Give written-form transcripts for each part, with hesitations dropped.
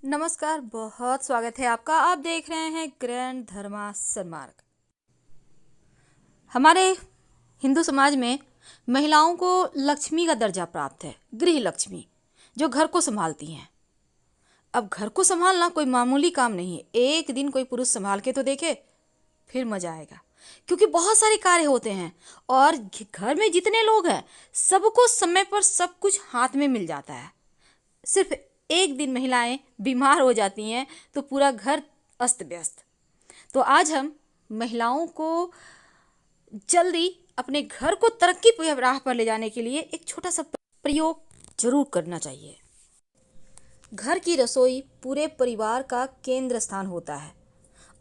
नमस्कार, बहुत स्वागत है आपका। आप देख रहे हैं ग्रैंड धर्मा सन्मार्ग। हमारे हिंदू समाज में महिलाओं को लक्ष्मी का दर्जा प्राप्त है, गृह लक्ष्मी, जो घर को संभालती हैं। अब घर को संभालना कोई मामूली काम नहीं है। एक दिन कोई पुरुष संभाल के तो देखे, फिर मजा आएगा, क्योंकि बहुत सारे कार्य होते हैं और घर में जितने लोग हैं सबको समय पर सब कुछ हाथ में मिल जाता है। सिर्फ एक दिन महिलाएं बीमार हो जाती हैं तो पूरा घर अस्त व्यस्त। तो आज हम महिलाओं को जल्दी अपने घर को तरक्की की राह पर ले जाने के लिए एक छोटा सा प्रयोग जरूर करना चाहिए। घर की रसोई पूरे परिवार का केंद्र स्थान होता है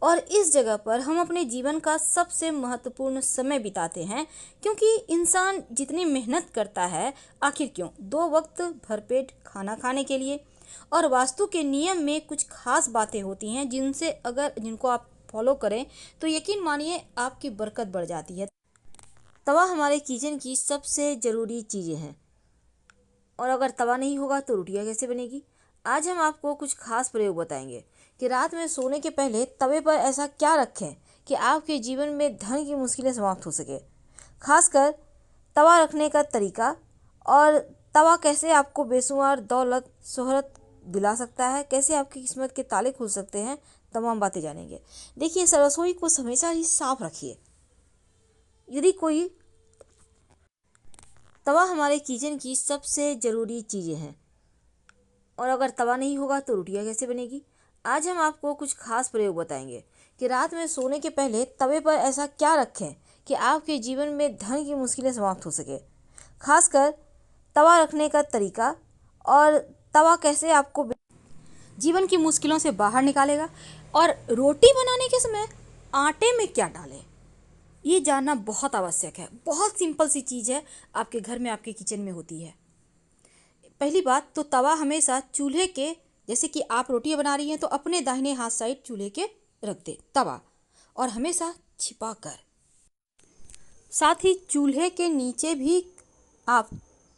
और इस जगह पर हम अपने जीवन का सबसे महत्वपूर्ण समय बिताते हैं, क्योंकि इंसान जितनी मेहनत करता है आखिर क्यों, 2 वक्त भरपेट खाना खाने के लिए। और वास्तु के नियम में कुछ खास बातें होती हैं जिनको आप फॉलो करें तो यकीन मानिए आपकी बरकत बढ़ जाती है। तवा हमारे किचन की सबसे ज़रूरी चीज़ें हैं और अगर तवा नहीं होगा तो रोटियां कैसे बनेगी। आज हम आपको कुछ खास प्रयोग बताएंगे कि रात में सोने के पहले तवे पर ऐसा क्या रखें कि आपके जीवन में धन की मुश्किलें समाप्त हो सके। खासकर तवा रखने का तरीका और तवा कैसे आपको बेशुमार दौलत शोहरत दिला सकता है, कैसे आपकी किस्मत के ताले खुल सकते हैं, तमाम बातें जानेंगे। देखिए, इस रसोई को हमेशा ही साफ रखिए। यदि कोई तवा हमारे किचन की सबसे ज़रूरी चीज़ें हैं और अगर तवा नहीं होगा तो रोटियां कैसे बनेगी। आज हम आपको कुछ खास प्रयोग बताएंगे कि रात में सोने के पहले तवे पर ऐसा क्या रखें कि आपके जीवन में धन की मुश्किलें समाप्त हो सके। खासकर तवा रखने का तरीका और तवा कैसे आपको जीवन की मुश्किलों से बाहर निकालेगा। और रोटी बनाने के समय आटे में क्या डालें, ये जानना बहुत आवश्यक है। बहुत सिंपल सी चीज़ है, आपके घर में आपके किचन में होती है। पहली बात तो तवा हमेशा चूल्हे के, जैसे कि आप रोटियां बना रही हैं तो अपने दाहिने हाथ साइड चूल्हे के रख दे तवा, और हमेशा छिपा कर। साथ ही चूल्हे के नीचे भी आप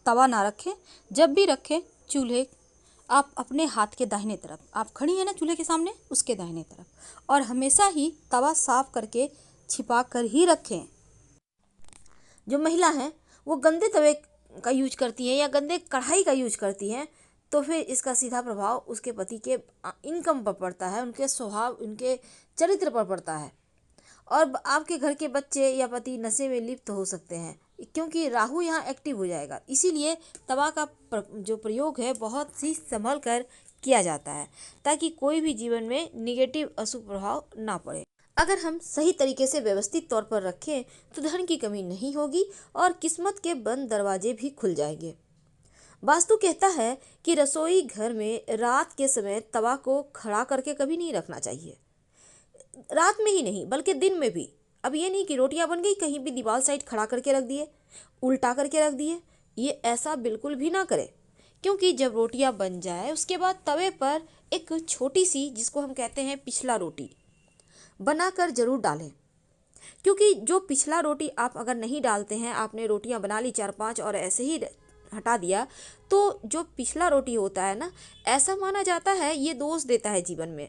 तवा ना रखें। जब भी रखें चूल्हे आप अपने हाथ के दाहिने तरफ, आप खड़ी हैं ना चूल्हे के सामने, उसके दाहिने तरफ, और हमेशा ही तवा साफ करके छिपा कर ही रखें। जो महिला हैं वो गंदे तवे का यूज करती हैं या गंदे कढ़ाई का यूज करती हैं तो फिर इसका सीधा प्रभाव उसके पति के इनकम पर पड़ता है, उनके स्वभाव, उनके चरित्र पर पड़ता है। और आपके घर के बच्चे या पति नशे में लिप्त हो सकते हैं, क्योंकि राहु यहाँ एक्टिव हो जाएगा। इसीलिए तवा का जो प्रयोग है बहुत ही संभल कर किया जाता है, ताकि कोई भी जीवन में निगेटिव अशुभ प्रभाव ना पड़े। अगर हम सही तरीके से व्यवस्थित तौर पर रखें तो धन की कमी नहीं होगी और किस्मत के बंद दरवाजे भी खुल जाएंगे। वास्तु कहता है कि रसोई घर में रात के समय तवा को खड़ा करके कभी नहीं रखना चाहिए। रात में ही नहीं बल्कि दिन में भी। अब ये नहीं कि रोटियां बन गई कहीं भी दीवार साइड खड़ा करके रख दिए, उल्टा करके रख दिए, ये ऐसा बिल्कुल भी ना करें। क्योंकि जब रोटियां बन जाए उसके बाद तवे पर एक छोटी सी, जिसको हम कहते हैं पिछला रोटी, बनाकर जरूर डालें। क्योंकि जो पिछला रोटी आप अगर नहीं डालते हैं, आपने रोटियां बना ली 4-5 और ऐसे ही हटा दिया, तो जो पिछला रोटी होता है ना, ऐसा माना जाता है ये दोष देता है जीवन में।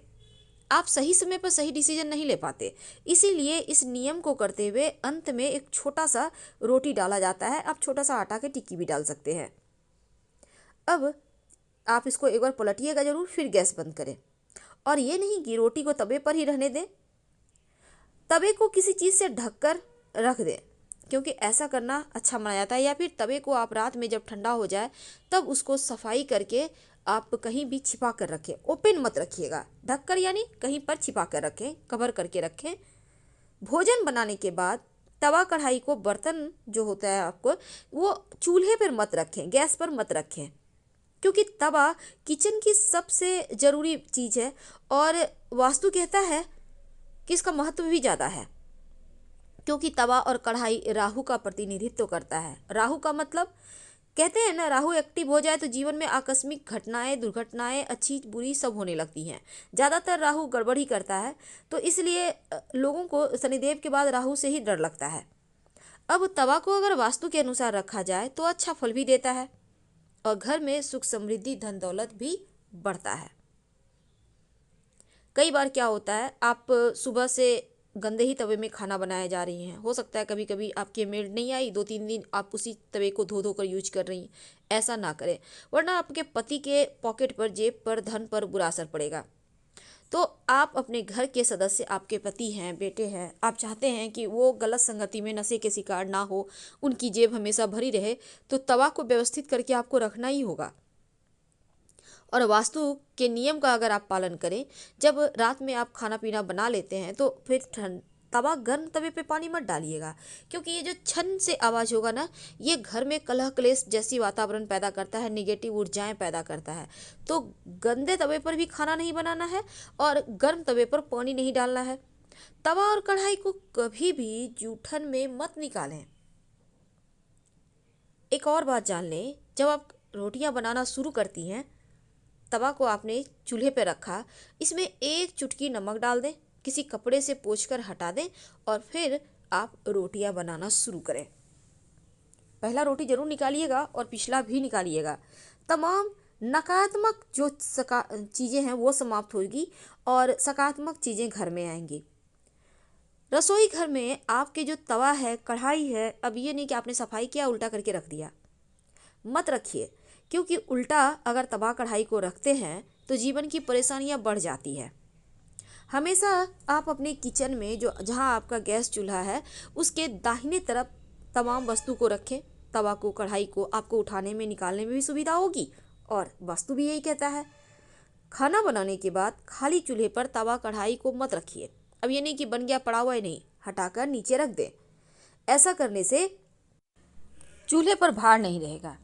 आप सही समय पर सही डिसीजन नहीं ले पाते। इसीलिए इस नियम को करते हुए अंत में एक छोटा सा रोटी डाला जाता है। आप छोटा सा आटा के टिक्की भी डाल सकते हैं। अब आप इसको एक बार पलटिएगा जरूर, फिर गैस बंद करें। और ये नहीं कि रोटी को तवे पर ही रहने दें, तवे को किसी चीज़ से ढककर रख दें, क्योंकि ऐसा करना अच्छा माना जाता है। या फिर तवे को आप रात में जब ठंडा हो जाए तब उसको सफाई करके आप कहीं भी छिपा कर रखें। ओपन मत रखिएगा, ढककर यानी कहीं पर छिपा कर रखें, कवर करके रखें। भोजन बनाने के बाद तवा कढ़ाई को, बर्तन जो होता है आपको, वो चूल्हे पर मत रखें, गैस पर मत रखें, क्योंकि तवा किचन की सबसे ज़रूरी चीज़ है। और वास्तु कहता है कि इसका महत्व भी ज़्यादा है, क्योंकि तवा और कढ़ाई राहु का प्रतिनिधित्व करता है। राहु का मतलब, कहते हैं ना, राहु एक्टिव हो जाए तो जीवन में आकस्मिक घटनाएं, दुर्घटनाएं, अच्छी बुरी सब होने लगती हैं। ज़्यादातर राहु गड़बड़ ही करता है, तो इसलिए लोगों को शनिदेव के बाद राहु से ही डर लगता है। अब तवा को अगर वास्तु के अनुसार रखा जाए तो अच्छा फल भी देता है और घर में सुख समृद्धि धन दौलत भी बढ़ता है। कई बार क्या होता है, आप सुबह से गंदे ही तवे में खाना बनाए जा रही हैं। हो सकता है कभी कभी आपकी मेड नहीं आई, 2-3 दिन आप उसी तवे को धो धो कर यूज कर रही हैं। ऐसा ना करें, वरना आपके पति के पॉकेट पर, जेब पर, धन पर बुरा असर पड़ेगा। तो आप अपने घर के सदस्य, आपके पति हैं, बेटे हैं, आप चाहते हैं कि वो गलत संगति में, नशे के शिकार ना हो, उनकी जेब हमेशा भरी रहे, तो तवा को व्यवस्थित करके आपको रखना ही होगा। और वास्तु के नियम का अगर आप पालन करें, जब रात में आप खाना पीना बना लेते हैं तो फिर तवा गर्म तवे पे पानी मत डालिएगा, क्योंकि ये जो छन से आवाज़ होगा ना, ये घर में कलह क्लेश जैसी वातावरण पैदा करता है, निगेटिव ऊर्जाएं पैदा करता है। तो गंदे तवे पर भी खाना नहीं बनाना है और गर्म तवे पर पानी नहीं डालना है। तवा और कढ़ाई को कभी भी जूठन में मत निकालें। एक और बात जान लें, जब आप रोटियां बनाना शुरू करती हैं, तवा को आपने चूल्हे पर रखा, इसमें 1 चुटकी नमक डाल दें, किसी कपड़े से पोंछकर हटा दें और फिर आप रोटियां बनाना शुरू करें। पहला रोटी जरूर निकालिएगा और पिछला भी निकालिएगा। तमाम नकारात्मक जो चीज़ें हैं वो समाप्त होगी और सकारात्मक चीज़ें घर में आएंगी। रसोई घर में आपके जो तवा है, कढ़ाई है, अब ये नहीं कि आपने सफाई किया उल्टा करके रख दिया, मत रखिए, क्योंकि उल्टा अगर तवा कढ़ाई को रखते हैं तो जीवन की परेशानियां बढ़ जाती है। हमेशा आप अपने किचन में, जो जहां आपका गैस चूल्हा है, उसके दाहिने तरफ तमाम वस्तु को रखें। तवा को, कढ़ाई को आपको उठाने में, निकालने में भी सुविधा होगी और वास्तु भी यही कहता है। खाना बनाने के बाद खाली चूल्हे पर तवा कढ़ाई को मत रखिए। अब ये नहीं कि बन गया पड़ा हुआ है, नहीं, हटाकर नीचे रख दें। ऐसा करने से चूल्हे पर भार नहीं रहेगा।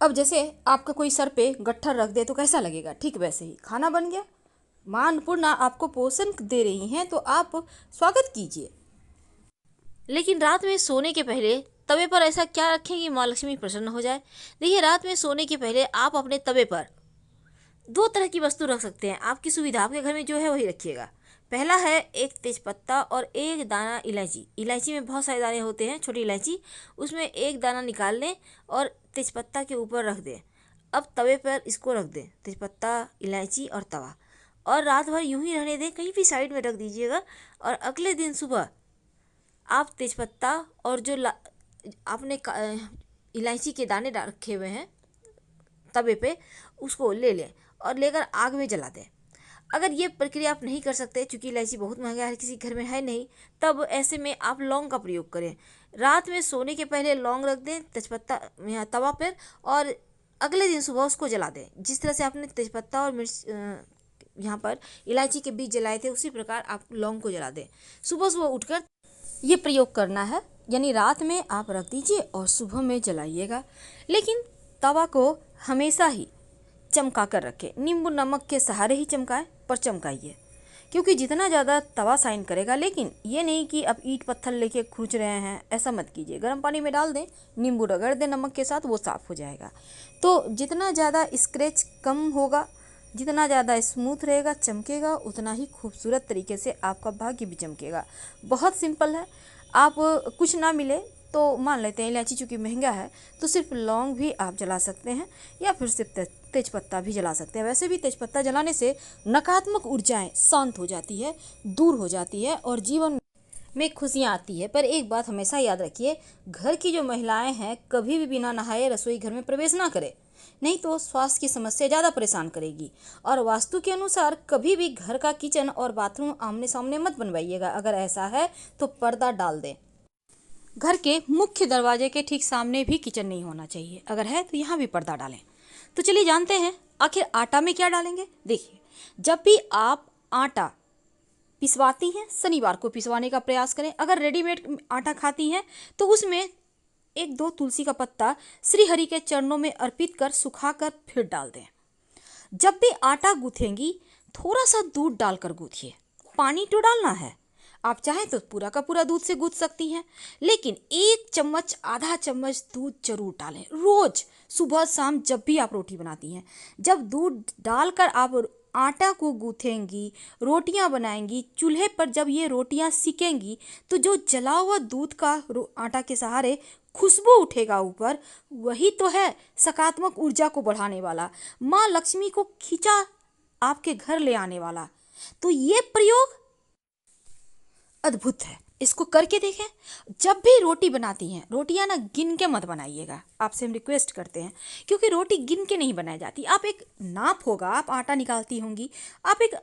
अब जैसे आपका कोई सर पे गट्ठर रख दे तो कैसा लगेगा, ठीक वैसे ही खाना बन गया। माँ अन्नपूर्णा आपको पोषण दे रही हैं तो आप स्वागत कीजिए। लेकिन रात में सोने के पहले तवे पर ऐसा क्या रखें कि माँ लक्ष्मी प्रसन्न हो जाए। देखिए, रात में सोने के पहले आप अपने तवे पर 2 तरह की वस्तु रख सकते हैं। आपकी सुविधा, आपके घर में जो है वही रखिएगा। पहला है 1 तेजपत्ता और 1 दाना इलायची। इलायची में बहुत सारे दाने होते हैं, छोटी इलायची, उसमें 1 दाना निकाल लें और तेजपत्ता के ऊपर रख दें। अब तवे पर इसको रख दें, तेजपत्ता, इलायची और तवा, और रात भर यूं ही रहने दें, कहीं भी साइड में रख दीजिएगा। और अगले दिन सुबह आप तेजपत्ता और जो आपने इलायची के दाने रखे हुए हैं तवे पे, उसको ले लें और लेकर आग में जला दें। अगर ये प्रक्रिया आप नहीं कर सकते, चूँकि इलायची बहुत महंगा है, किसी घर में है नहीं, तब ऐसे में आप लौंग का प्रयोग करें। रात में सोने के पहले लौंग रख दें तेजपत्ता तवा पर और अगले दिन सुबह उसको जला दें। जिस तरह से आपने तेजपत्ता और मिर्च यहाँ पर इलायची के बीज जलाए थे, उसी प्रकार आप लौंग को जला दें। सुबह सुबह उठकर ये प्रयोग करना है, यानी रात में आप रख दीजिए और सुबह में जलाइएगा। लेकिन तवा को हमेशा ही चमका कर रखें, नींबू नमक के सहारे ही चमकाएं, पर चमकाइए, क्योंकि जितना ज़्यादा तवा शाइन करेगा। लेकिन ये नहीं कि अब ईंट पत्थर लेके खुरच रहे हैं, ऐसा मत कीजिए। गर्म पानी में डाल दें, नींबू रगड़ दें नमक के साथ, वो साफ़ हो जाएगा। तो जितना ज़्यादा स्क्रैच कम होगा, जितना ज़्यादा स्मूथ रहेगा, चमकेगा, उतना ही खूबसूरत तरीके से आपका भाग्य भी चमकेगा। बहुत सिंपल है। आप कुछ ना मिले तो मान लेते हैं इलायची चूँकि महंगा है, तो सिर्फ लौंग भी आप जला सकते हैं या फिर सिर्फ तेजपत्ता भी जला सकते हैं। वैसे भी तेजपत्ता जलाने से नकारात्मक ऊर्जाएं शांत हो जाती है, दूर हो जाती है और जीवन में खुशियाँ आती है। पर एक बात हमेशा याद रखिए, घर की जो महिलाएं हैं कभी भी बिना नहाए रसोई घर में प्रवेश ना करें, नहीं तो स्वास्थ्य की समस्या ज़्यादा परेशान करेगी। और वास्तु के अनुसार कभी भी घर का किचन और बाथरूम आमने सामने मत बनवाइएगा। अगर ऐसा है तो पर्दा डाल दें। घर के मुख्य दरवाजे के ठीक सामने भी किचन नहीं होना चाहिए, अगर है तो यहाँ भी पर्दा डालें। तो चलिए जानते हैं आखिर आटा में क्या डालेंगे। देखिए, जब भी आप आटा पिसवाती हैं, शनिवार को पिसवाने का प्रयास करें। अगर रेडीमेड आटा खाती हैं तो उसमें 1-2 तुलसी का पत्ता श्री हरि के चरणों में अर्पित कर सुखाकर फिर डाल दें। जब भी आटा गूंथेंगी थोड़ा सा दूध डालकर गूंथिए। पानी तो डालना है, आप चाहें तो पूरा का पूरा दूध से गूंथ सकती हैं, लेकिन 1 चम्मच, आधा चम्मच दूध जरूर डालें रोज, सुबह शाम, जब भी आप रोटी बनाती हैं। जब दूध डालकर आप आटा को गूंथेंगी, रोटियां बनाएंगी, चूल्हे पर जब ये रोटियां सिकेंगी तो जो जला हुआ दूध का आटा के सहारे खुशबू उठेगा ऊपर, वही तो है सकारात्मक ऊर्जा को बढ़ाने वाला, माँ लक्ष्मी को खींचा आपके घर ले आने वाला। तो ये प्रयोग अद्भुत है, इसको करके देखें। जब भी रोटी बनाती हैं, रोटियां ना गिन के मत बनाइएगा, आपसे हम रिक्वेस्ट करते हैं, क्योंकि रोटी गिन के नहीं बनाई जाती। आप एक नाप होगा, आप आटा निकालती होंगी, आप एक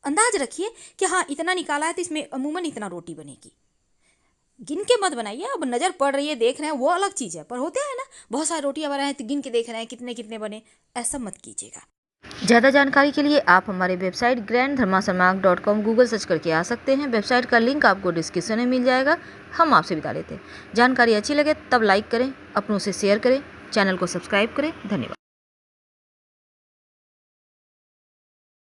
अंदाज रखिए कि हाँ इतना निकाला है तो इसमें अमूमन इतना रोटी बनेगी। गिन के मत बनाइए। अब नज़र पड़ रही है, देख रहे हैं, वो अलग चीज़ है, पर होते हैं ना बहुत सारी रोटियां बना है तो गिन के देख रहे हैं कितने कितने बने, ऐसा मत कीजिएगा। ज़्यादा जानकारी के लिए आप हमारे वेबसाइट granddharmasamaak.com गूगल सर्च करके आ सकते हैं। वेबसाइट का लिंक आपको डिस्क्रिप्शन में मिल जाएगा। हम आपसे विदा लेते हैं। जानकारी अच्छी लगे तब लाइक करें, अपनों से शेयर करें, चैनल को सब्सक्राइब करें। धन्यवाद।